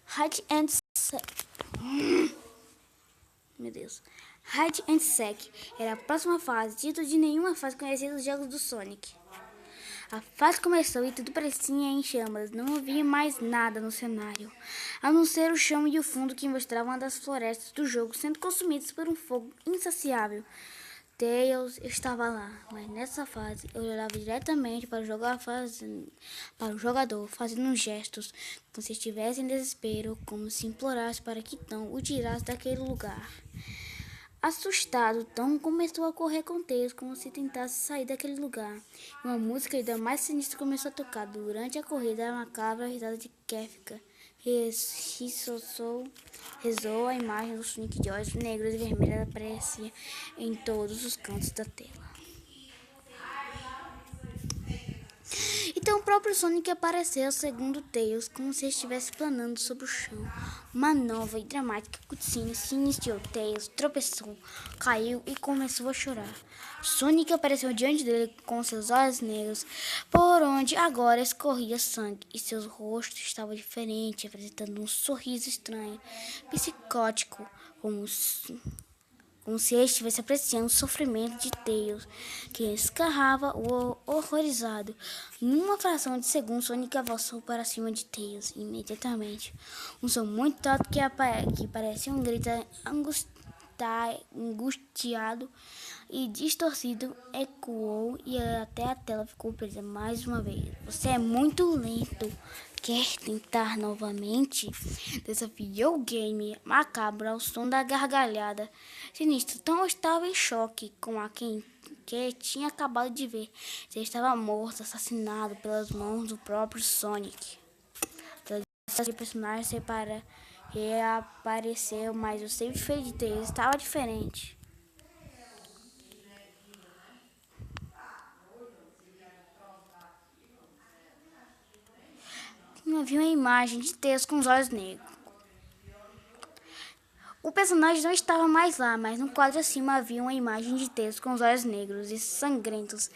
Hide and Seek. Meu Deus. Hide and Seek era a próxima fase, título de nenhuma fase conhecida dos jogos do Sonic. A fase começou e tudo parecia em chamas. Não havia mais nada no cenário, a não ser o chão e o fundo que mostravam uma das florestas do jogo sendo consumidas por um fogo insaciável. Tails estava lá, mas nessa fase eu olhava diretamente para o jogador, fazendo gestos, como se estivesse em desespero, como se implorasse para que Tom o tirasse daquele lugar. Assustado, Tom começou a correr com Tails como se tentasse sair daquele lugar. Uma música ainda mais sinistra começou a tocar. Durante a corrida, a macabra risada de Kefka rezou a imagem do Sonic de olhos negros e vermelhos aparecia em todos os cantos da tela. Então o próprio Sonic apareceu segundo Tails, como se estivesse planando sobre o chão. Uma nova e dramática cutscene se iniciou. Tails tropeçou, caiu e começou a chorar. Sonic apareceu diante dele com seus olhos negros, por onde agora escorria sangue, e seu rosto estava diferente, apresentando um sorriso estranho, psicótico, como se ele estivesse apreciando o sofrimento de Tails, que escarrava o horrorizado. Numa fração de segundo, Sonic avançou para cima de Tails. Imediatamente, um som muito alto que parecia um grito angustiado e distorcido ecoou e até a tela ficou presa mais uma vez. Você é muito lento. Quer tentar novamente? Desafiou o game macabro ao som da gargalhada sinistra. Tom estava em choque com a que tinha acabado de ver. Ele estava morto, assassinado pelas mãos do próprio Sonic. O personagem reapareceu, mas o save fade dele estava diferente. Não havia uma imagem de Tails com os olhos negros. O personagem não estava mais lá, mas no quadro acima havia uma imagem de Tails com os olhos negros e sangrentos,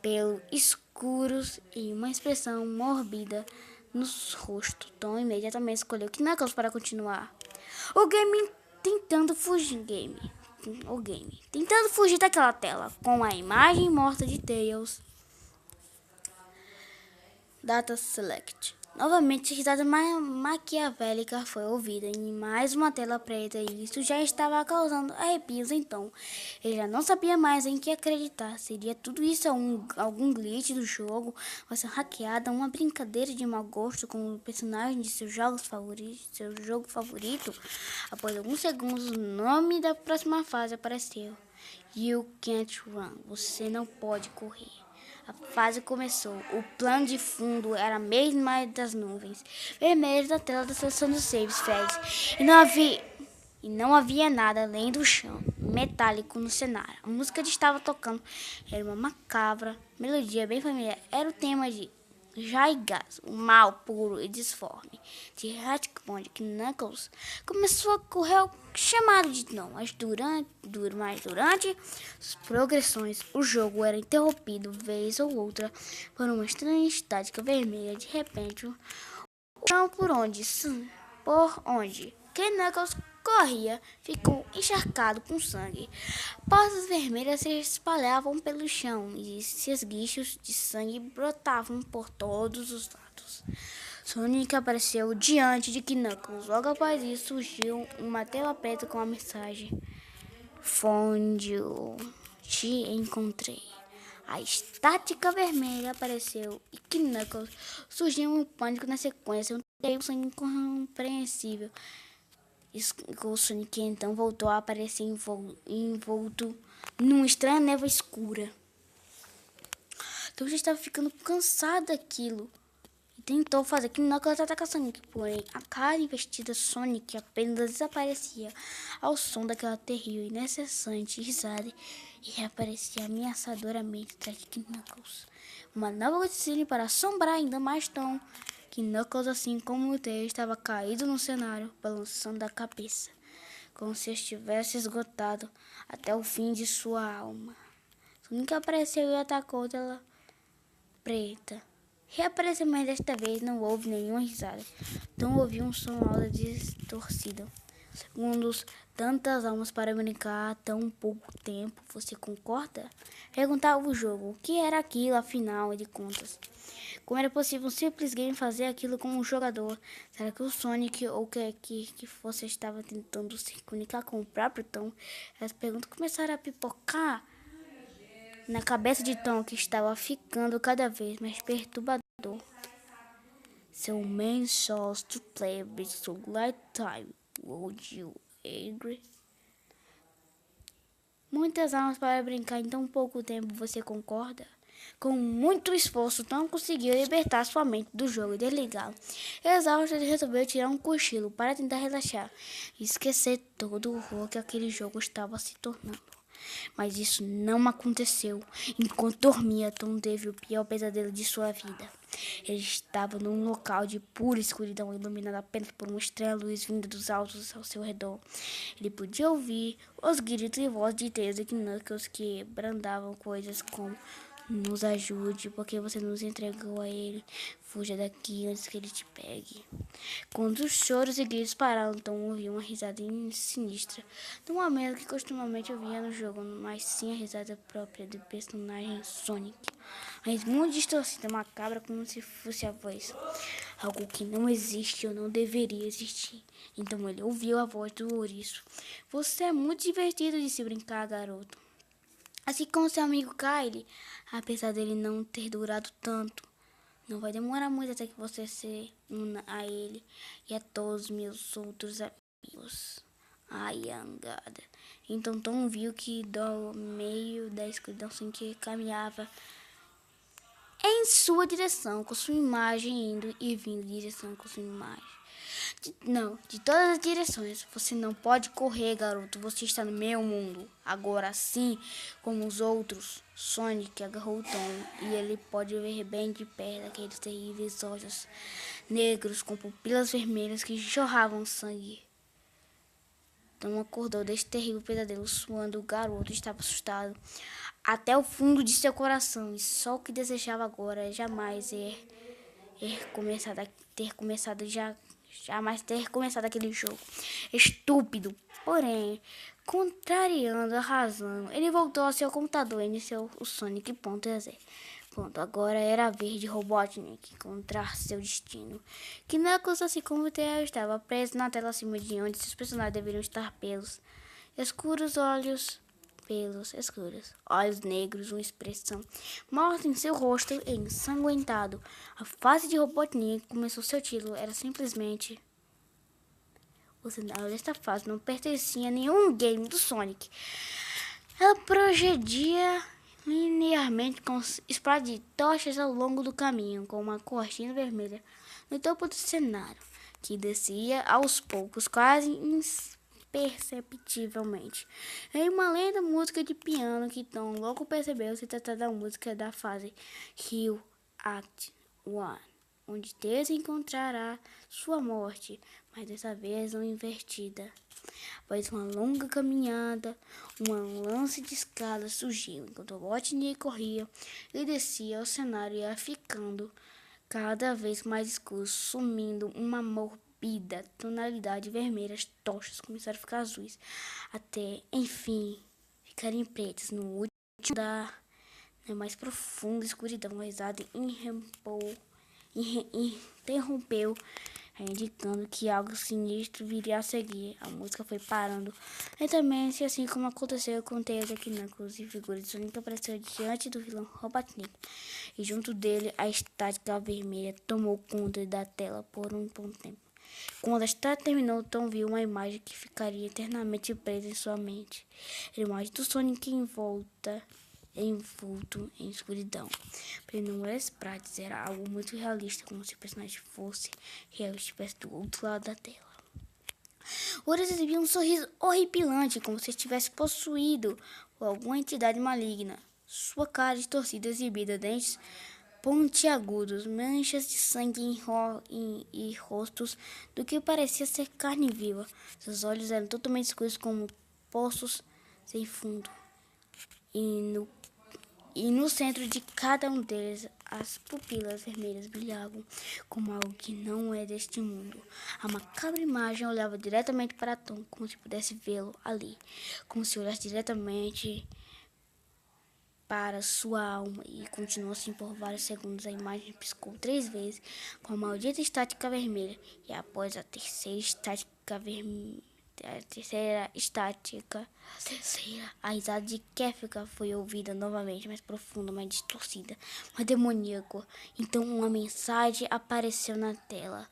pelo escuros e uma expressão mórbida no rosto. Tom imediatamente escolheu Knuckles para continuar. O game tentando fugir daquela tela, com a imagem morta de Tails. Data Select. Novamente, a risada maquiavélica foi ouvida em mais uma tela preta e isso já estava causando arrepios em Tom. Ele já não sabia mais em que acreditar. Seria tudo isso algum glitch do jogo, uma hackeada, uma brincadeira de mau gosto com o personagem de seu jogo favorito? Após alguns segundos, o nome da próxima fase apareceu. You can't run. Você não pode correr. A fase começou. O plano de fundo era a mesma das nuvens vermelhas da tela da seleção dos saves files. E não havia nada além do chão metálico no cenário. A música que estava tocando era uma macabra melodia bem familiar. Era o tema de Jaigas, o mal puro e disforme de Ratcbond, que Knuckles começou a correr ao chamado de não, mas durante as progressões o jogo era interrompido vez ou outra por uma estranha estática vermelha. De repente, o chão por onde que Knuckles corria ficou encharcado com sangue. Poças vermelhas se espalhavam pelo chão e seus guichos de sangue brotavam por todos os lados. Sonic apareceu diante de Knuckles. Logo após isso, surgiu uma tela preta com a mensagem: Found you. Te encontrei. A estática vermelha apareceu e Knuckles surgiu um pânico na sequência. Um terrível sangue incompreensível. O Sonic então voltou a aparecer envolto numa estranha névoa escura. Então já estava ficando cansado daquilo e tentou fazer que Knuckles atacasse Sonic, porém a cara investida Sonic apenas desaparecia ao som daquela terrível e incessante risada e reaparecia ameaçadoramente atrás de Knuckles. Uma nova cutscene para assombrar ainda mais Tom. Knuckles, assim como o Tails, estava caído no cenário, balançando a cabeça, como se estivesse esgotado até o fim de sua alma. Sonic apareceu e atacou a tela preta. Reapareceu, mas desta vez não houve nenhuma risada. Não ouvi um som alto distorcido. Segundos, tantas almas para brincar há tão pouco tempo. Você concorda? Perguntava o jogo. O que era aquilo, afinal de contas? Como era possível um simples game fazer aquilo com um jogador? Será que o Sonic ou que você estava tentando se comunicar com o próprio Tom? As perguntas começaram a pipocar na cabeça de Tom, que estava ficando cada vez mais perturbador. So many souls to play with so light time. Would you agree? Muitas almas para brincar em tão pouco tempo, você concorda? Com muito esforço, Tom conseguiu libertar sua mente do jogo e desligá-lo. Exausto, ele resolveu tirar um cochilo para tentar relaxar e esquecer todo o horror que aquele jogo estava se tornando. Mas isso não aconteceu. Enquanto dormia, Tom teve o pior pesadelo de sua vida. Ele estava num local de pura escuridão, iluminado apenas por uma estranha luz vinda dos altos ao seu redor. Ele podia ouvir os gritos e vozes de Tails e Knuckles que brandavam coisas como: nos ajude, porque você nos entregou a ele. Fuja daqui antes que ele te pegue. Quando os choros e gritos pararam, Tom ouviu uma risada sinistra. Não a mesma que costumamente ouvia no jogo, mas sim a risada própria do personagem Sonic. Mas muito distorcida, macabra, como se fosse a voz. Algo que não existe ou não deveria existir. Então ele ouviu a voz do ouriço. Você é muito divertido de se brincar, garoto. Assim como seu amigo Kyle, apesar dele não ter durado tanto, não vai demorar muito até que você se una a ele e a todos meus outros amigos. Ai, angada. Então Tom viu que do meio da escuridão sem que caminhava em sua direção, com sua imagem indo e vindo em direção com sua imagem. De todas as direções. Você não pode correr, garoto. Você está no meu mundo. Agora sim, como os outros. Sonic agarrou o Tom e ele pode ver bem de perto aqueles terríveis olhos negros com pupilas vermelhas que jorravam sangue. Tom acordou deste terrível pesadelo suando. O garoto estava assustado até o fundo de seu coração e só o que desejava agora é jamais ter começado aquele jogo estúpido. Porém, contrariando a razão, ele voltou ao seu computador e iniciou o Sonic.exe. Pronto, agora era a vez de Robotnik encontrar seu destino. Knuckles, assim como Tails, estava preso na tela acima de onde seus personagens deveriam estar pelos escuros, olhos negros, uma expressão morta em seu rosto ensanguentado. A fase de Robotnik começou. Seu título era simplesmente: o cenário desta fase não pertencia a nenhum game do Sonic. Ela progredia linearmente com sprays de tochas ao longo do caminho, com uma cortina vermelha no topo do cenário, que descia aos poucos, quase imperceptivelmente. Em uma lenta música de piano que Tom logo percebeu se tratar da música da fase Hill Act 1, onde Tails encontrará sua morte, mas dessa vez não invertida. Após uma longa caminhada, um lance de escada surgiu, enquanto o Robotnik corria e descia, o cenário ia ficando cada vez mais escuro, sumindo uma morbida tonalidade vermelha. As tochas começaram a ficar azuis, até, enfim, ficarem pretas. No último andar, na mais profunda escuridão, uma risada interrompeu, indicando que algo sinistro viria a seguir. A música foi parando lentamente, assim como aconteceu com Tails e Knuckles, e figura de Sonic apareceu diante do vilão Robotnik, e junto dele a estática vermelha tomou conta da tela por um bom tempo. Quando a estática terminou, Tom viu uma imagem que ficaria eternamente presa em sua mente. Era a imagem do Sonic envolto em escuridão. Ele não era sprites, era algo muito realista, como se o personagem fosse real e estivesse do outro lado da tela. Ora exibia um sorriso horripilante, como se estivesse possuído por alguma entidade maligna. Sua cara distorcida exibia dentes pontiagudos, manchas de sangue e rostos do que parecia ser carne viva. Seus olhos eram totalmente escuros, como poços sem fundo. E no centro de cada um deles As pupilas vermelhas brilhavam como algo que não é deste mundo. A macabra imagem olhava diretamente para Tom, como se pudesse vê-lo ali, como se olhasse diretamente para sua alma, e continuou assim por vários segundos. A imagem piscou 3 vezes com a maldita estática vermelha, e após a risada de Kefka foi ouvida novamente, mais profunda, mais distorcida, mais demoníaca. Então uma mensagem apareceu na tela,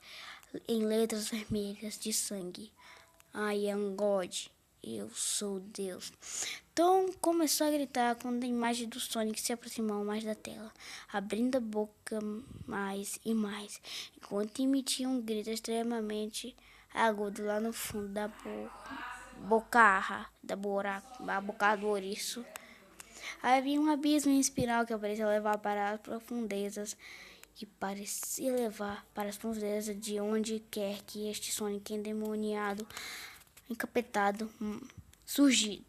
em letras vermelhas de sangue. I am God. Eu sou Deus. Tom começou a gritar quando a imagem do Sonic se aproximou mais da tela, abrindo a boca mais e mais, enquanto emitia um grito extremamente agudo lá no fundo da a boca do ouriço. Havia um abismo em espiral que parecia levar para as profundezas, de onde quer que este Sonic endemoniado, encapetado,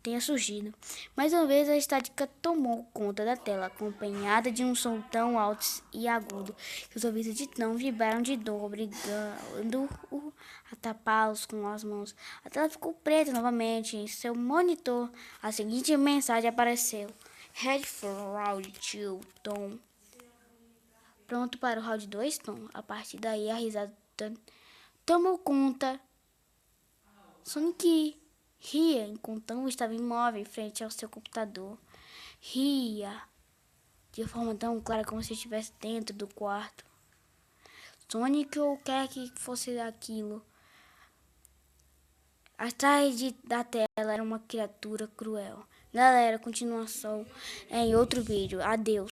tenha surgido. Mais uma vez a estática tomou conta da tela, acompanhada de um som tão alto e agudo que os ouvidos de Tom vibraram de dor, obrigando-o a tapá-los com as mãos. A tela ficou preta novamente. Em seu monitor, a seguinte mensagem apareceu: Ready for Round 2, Tom. Pronto para o Round 2, Tom? A partir daí, a risada tomou conta. Sonic ria enquanto Tom estava imóvel em frente ao seu computador. Ria de forma tão clara como se estivesse dentro do quarto. Sonic, ou quer que fosse aquilo, atrás da tela era uma criatura cruel. Galera, continuação em outro vídeo. Adeus.